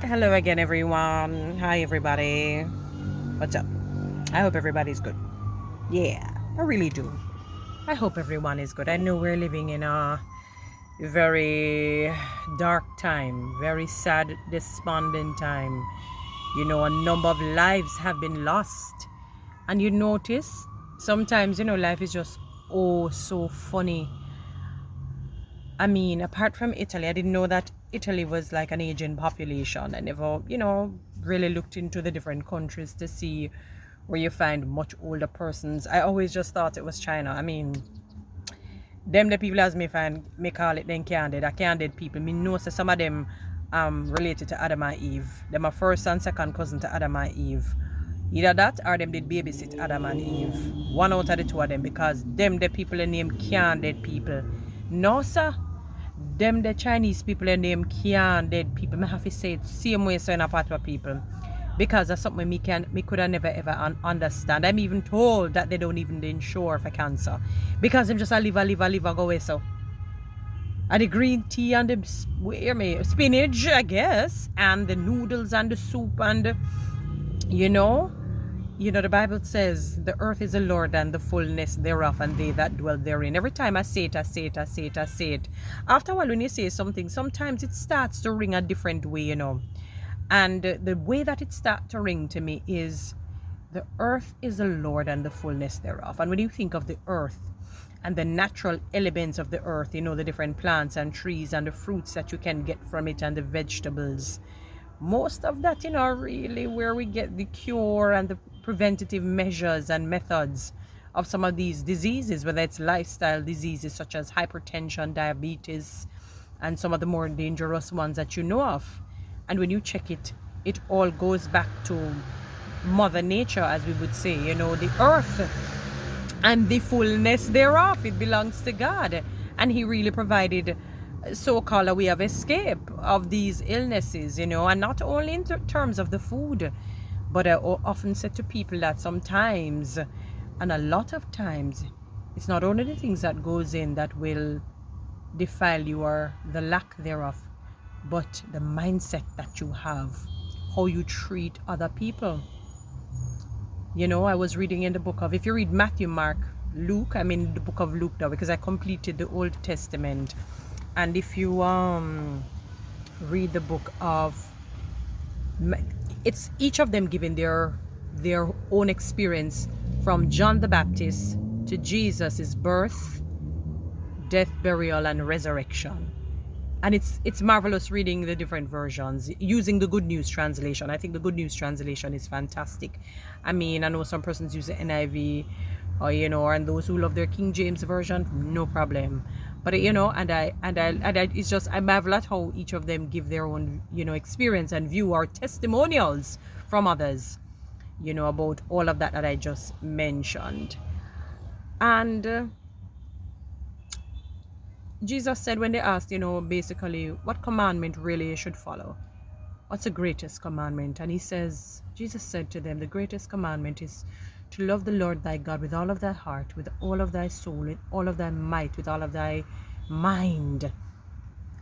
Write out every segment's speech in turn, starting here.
Hello again, everyone. Hi, everybody. What's up? I hope everybody's good. Yeah, I really do. I hope everyone is good. I know we're living in a very dark time, very sad, despondent time. A number of lives have been lost. And you notice sometimes, life is just oh so funny. I mean, apart from Italy, I didn't know that Italy was like an aging population. I never, really looked into the different countries to see where you find much older persons. I always just thought it was China. I mean, them the people as me call it then candid. I candid people. Me know so some of them related to Adam and Eve. Them are first and second cousin to Adam and Eve. Either that or them did babysit Adam and Eve. One out of the two of them because them the people in name candid people. No sir. Them the Chinese people and them can dead people. I have to say it same way so in a part of people. Because that's something me could have never ever understand. I'm even told that they don't even insure for cancer. Because them just a live go away so. And the green tea and the spinach, I guess, and the noodles and the soup and you know the Bible says the earth is the Lord and the fullness thereof and they that dwell therein. Every time I say it, I say it, I say it, I say it. After a while, when you say something, sometimes it starts to ring a different way. And the way that it starts to ring to me is the earth is the Lord and the fullness thereof. And when you think of the earth and the natural elements of the earth, the different plants and trees and the fruits that you can get from it and the vegetables, most of that, really where we get the cure and the preventative measures and methods of some of these diseases, whether it's lifestyle diseases such as hypertension, diabetes, and some of the more dangerous ones that you know of. And when you check it, it all goes back to Mother Nature, as we would say, the earth and the fullness thereof. It belongs to God. And He really provided so-called a way of escape of these illnesses, and not only in terms of the food, but I often said to people that sometimes, and a lot of times, it's not only the things that goes in that will defile you or the lack thereof, but the mindset that you have, how you treat other people. I was reading in the book of, if you read Matthew, Mark, Luke, I'm in the book of Luke now because I completed the Old Testament. And if you read the book of, it's each of them giving their own experience from John the Baptist to Jesus' birth, death, burial, and resurrection. And it's marvelous reading the different versions using the Good News translation. I think the Good News translation is fantastic. I mean, I know some persons use the NIV, or and those who love their King James version, no problem. But and I it's just I marvel at how each of them give their own experience and view or testimonials from others, about all of that I just mentioned. And Jesus said when they asked, basically what commandment really you should follow, what's the greatest commandment? And Jesus said to them, the greatest commandment is to love the Lord thy God with all of thy heart, with all of thy soul, with all of thy might, with all of thy mind.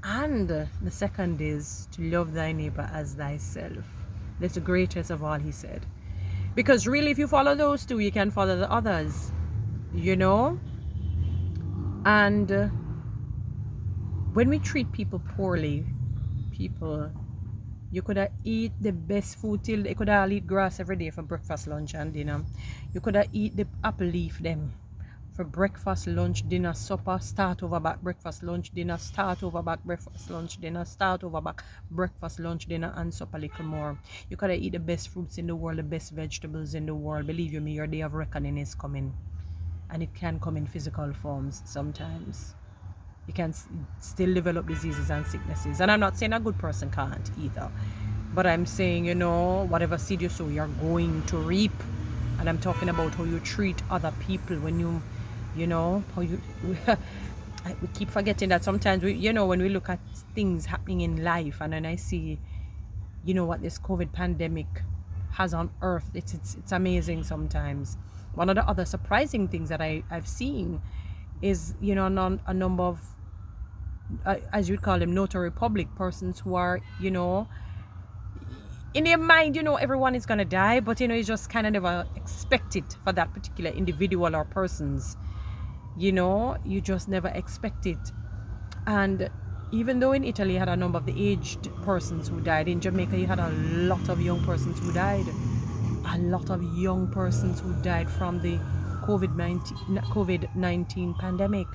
And the second is to love thy neighbor as thyself. That's the greatest of all, he said. Because really, if you follow those two, you can follow the others, And when we treat people poorly, you could have eat the best food till they could have eat grass every day for breakfast, lunch, and dinner. You could have eat the apple leaf them for breakfast, lunch, dinner, supper, start over back breakfast, lunch, dinner, start over back breakfast, lunch, dinner, start over back breakfast, lunch, dinner, and supper a little more. You could have eat the best fruits in the world, the best vegetables in the world. Believe you me, your day of reckoning is coming. And it can come in physical forms sometimes. You can still develop diseases and sicknesses. And I'm not saying a good person can't either. But I'm saying, whatever seed you sow, you're going to reap. And I'm talking about how you treat other people when how you... we keep forgetting that sometimes, when we look at things happening in life and then I see, what this COVID pandemic has on earth, it's amazing sometimes. One of the other surprising things that I've seen is, a number of, as you'd call them, notary public persons who are, in your mind, you know, everyone is gonna die, but you know, you just kind of never expect it for that particular individual or persons. You know, you just never expect it. And even though in Italy you had a number of the aged persons who died, in Jamaica you had a lot of young persons who died. A lot of young persons who died from the COVID-19 pandemic.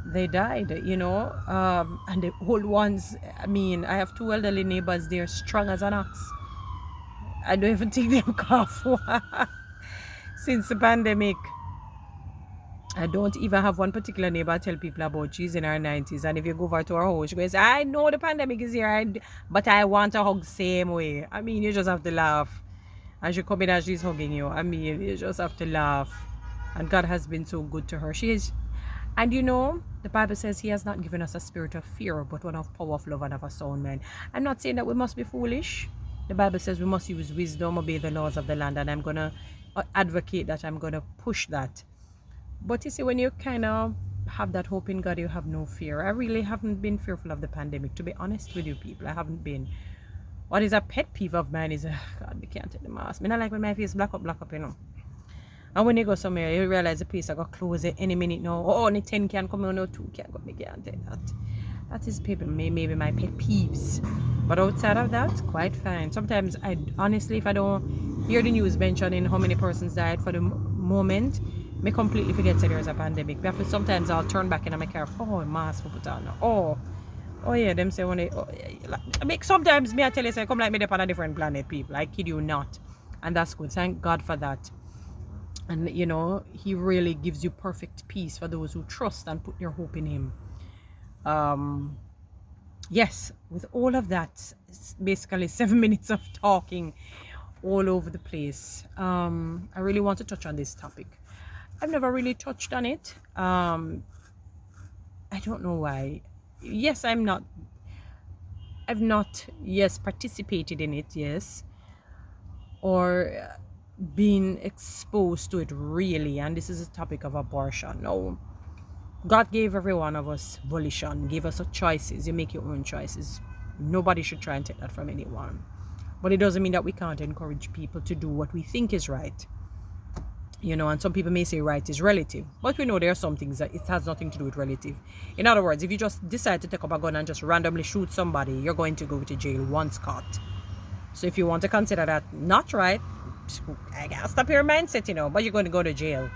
They died, you know, and the old ones, I mean, I have 2 elderly neighbors, they're strong as an ox. I don't even think they've coughed since the pandemic. I don't even have one particular neighbor I tell people about. She's in her 90s, and if you go over to her house, she goes, I know the pandemic is here, but I want a hug same way. I mean, you just have to laugh. As you come in as she's hugging you, I mean, you just have to laugh. And God has been so good to her. She is, and you know, the Bible says He has not given us a spirit of fear, but one of power, of love, and of a sound mind. I'm not saying that we must be foolish. The Bible says we must use wisdom, obey the laws of the land, and I'm going to advocate that. I'm going to push that. But you see, when you kind of have that hope in God, you have no fear. I really haven't been fearful of the pandemic, to be honest with you people. I haven't been. What is a pet peeve of mine is, God, we can't take the mask. I don't like when my face black up, you know. And when you go somewhere, you realize the place I got close any minute now. Oh, only 10 can come on, no 2 can come. I can't take that. That is people, maybe my pet peeves. But outside of that, quite fine. Sometimes, honestly, if I don't hear the news mentioning how many persons died for the moment, I completely forget that there's a pandemic. But sometimes I'll turn back in my car. Oh, mask for put on. Oh yeah, them say when they. Oh, yeah. I mean, sometimes me I tell you, say come like me on a different planet, people. I kid you not, and that's good. Thank God for that. And you know, He really gives you perfect peace for those who trust and put their hope in Him. Yes, with all of that, it's basically 7 minutes of talking all over the place. I really want to touch on this topic. I've never really touched on it. I don't know why. Yes, I've not, yes, participated in it, yes, or been exposed to it really. And this is a topic of abortion. No, God gave every one of us volition, gave us choices. You make your own choices. Nobody should try and take that from anyone. But it doesn't mean that we can't encourage people to do what we think is right. You know, and some people may say right is relative, but we know there are some things that it has nothing to do with relative. In other words, if you just decide to take up a gun and just randomly shoot somebody, you're going to go to jail once caught. So if you want to consider that not right, I gotta stop your mindset, you know, but you're going to go to jail.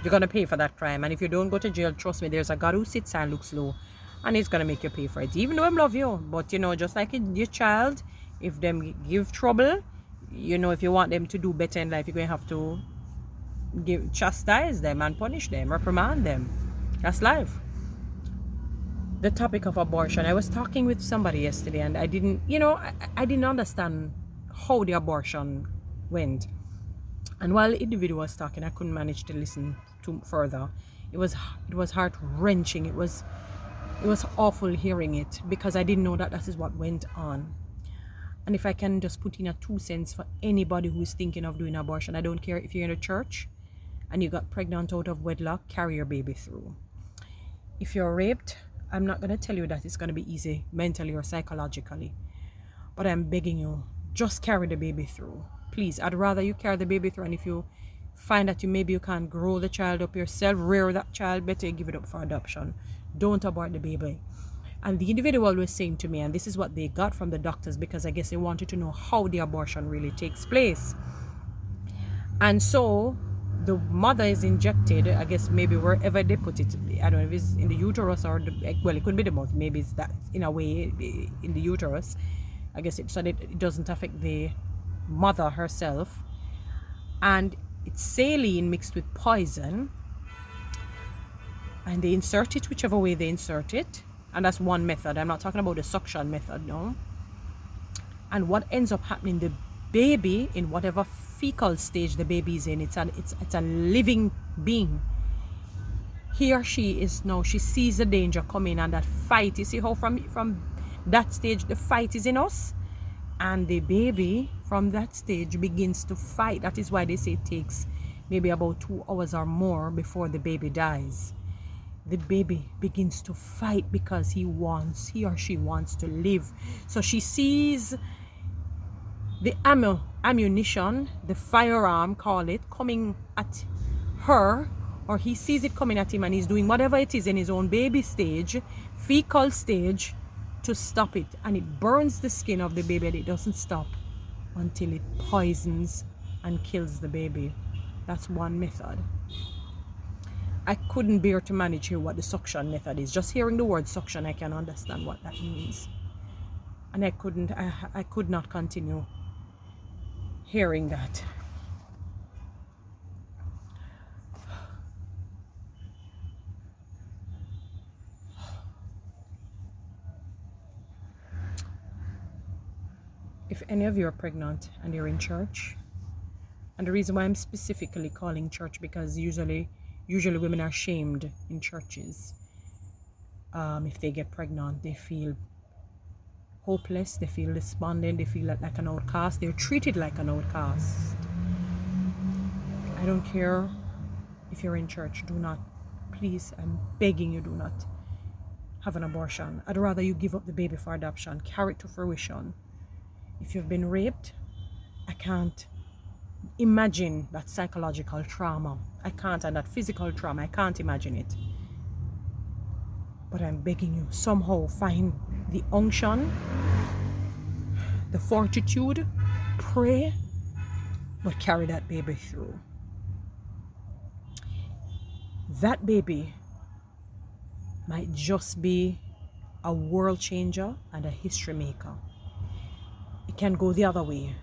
You're going to pay for that crime. And if you don't go to jail, trust me, there's a God who sits and looks low, and He's going to make you pay for it, even though I love you. But you know, just like your child, if them give trouble, you know, if you want them to do better in life, you're going to have to chastise them and punish them, reprimand them. That's life. The topic of abortion, I was talking with somebody yesterday, and I didn't, you know, I didn't understand how the abortion went. And while the individual was talking, I couldn't manage to listen to further. It was heart-wrenching. It was awful hearing it, because I didn't know that is what went on. And if I can just put in a 2 cents for anybody who's thinking of doing abortion, I don't care if you're in a church and you got pregnant out of wedlock, carry your baby through. If you're raped, I'm not going to tell you that it's going to be easy mentally or psychologically, but I'm begging you, just carry the baby through. Please, I'd rather you carry the baby through, and if you find that maybe you can't grow the child up yourself, rear that child, better give it up for adoption. Don't abort the baby. And the individual was saying to me, and this is what they got from the doctors, because I guess they wanted to know how the abortion really takes place. And so the mother is injected, I guess maybe wherever they put it. I don't know if it's in the uterus or well, it could be the mouth. Maybe it's that in a way in the uterus. I guess so that it doesn't affect the mother herself. And it's saline mixed with poison, and they insert it whichever way they insert it. And that's one method. I'm not talking about the suction method, no. And what ends up happening, the baby, in whatever fecal stage the baby is in, it's a living being. He or she is now, she sees the danger coming, and that fight, you see how from that stage the fight is in us, and the baby from that stage begins to fight. That is why they say it takes maybe about 2 hours or more before the baby dies. The baby begins to fight because he or she wants to live. So she sees the ammunition, the firearm, call it, coming at her, or he sees it coming at him and he's doing whatever it is in his own baby stage, fecal stage, to stop it. And it burns the skin of the baby, and it doesn't stop until it poisons and kills the baby. That's one method. I couldn't bear to manage here what the suction method is. Just hearing the word suction, I can understand what that means. And I could not continue hearing that. If any of you are pregnant and you're in church, and the reason why I'm specifically calling church, because usually women are shamed in churches. If they get pregnant, they feel hopeless, they feel despondent, they feel like an outcast, they're treated like an outcast. I don't care if you're in church, do not, please, I'm begging you, do not have an abortion. I'd rather you give up the baby for adoption, carry it to fruition. If you've been raped, I can't imagine that psychological trauma. I can't, and that physical trauma, I can't imagine it. But I'm begging you, somehow find the unction, the fortitude, pray, but carry that baby through. That baby might just be a world changer and a history maker. It can go the other way,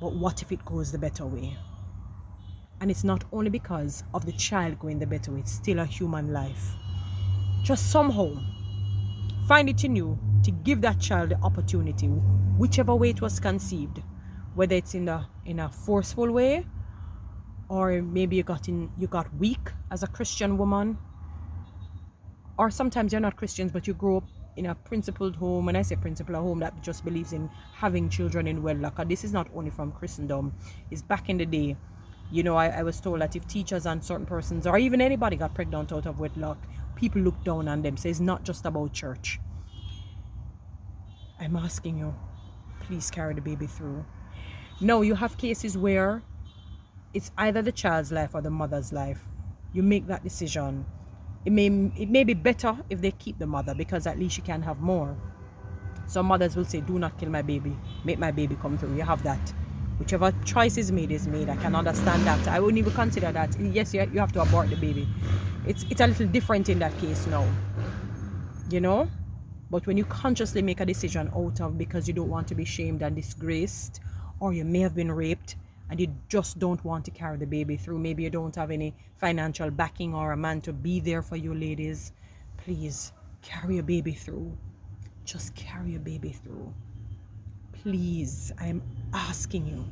but what if it goes the better way? And it's not only because of the child going the better way, it's still a human life. Just somehow find it in you to give that child the opportunity, whichever way it was conceived, whether it's in a forceful way, or maybe you got weak as a Christian woman, or sometimes you're not Christians but you grow up in a principled home. When I say principled, a home that just believes in having children in wedlock. And this is not only from Christendom, it's back in the day. You know, I was told that if teachers and certain persons, or even anybody, got pregnant out of wedlock, people look down on them. So it's not just about church. I'm asking you, please carry the baby through. No, you have cases where it's either the child's life or the mother's life. You make that decision. It may be better if they keep the mother, because at least you can have more. Some mothers will say, do not kill my baby, make my baby come through. You have that. Whichever choice is made. I can understand that. I wouldn't even consider that. Yes, you have to abort the baby. It's a little different in that case now, you know. But when you consciously make a decision out of, because you don't want to be shamed and disgraced, or you may have been raped and you just don't want to carry the baby through, maybe you don't have any financial backing or a man to be there for you, ladies, please carry your baby through. Just carry your baby through. Please, I'm asking you.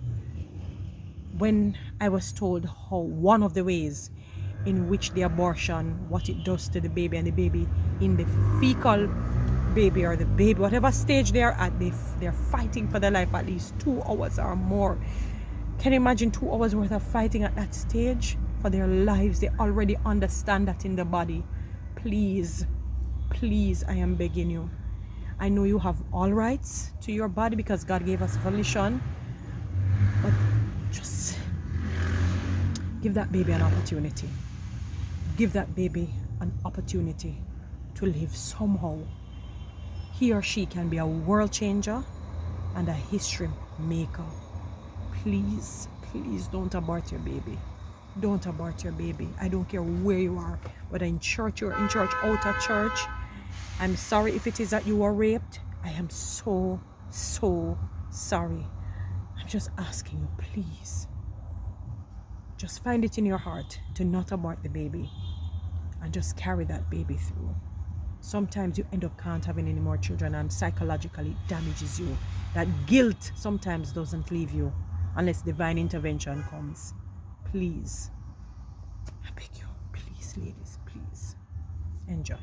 When I was told how one of the ways in which the abortion, what it does to the baby, and the baby in the fecal baby, or the baby, whatever stage they are at, they're fighting for their life at least 2 hours or more. Can you imagine 2 hours worth of fighting at that stage for their lives? They already understand that in the body. Please, please, I am begging you. I know you have all rights to your body because God gave us volition, but just give that baby an opportunity. Give that baby an opportunity to live somehow. He or she can be a world changer and a history maker. Please, please don't abort your baby. Don't abort your baby. I don't care where you are, whether in church, you're in church, out of church. I'm sorry if it is that you were raped. I am so, so sorry. I'm just asking you, please. Just find it in your heart to not abort the baby and just carry that baby through. Sometimes you end up can't having any more children, and psychologically it damages you. That guilt sometimes doesn't leave you unless divine intervention comes. Please, I beg you, please, ladies, please enjoy.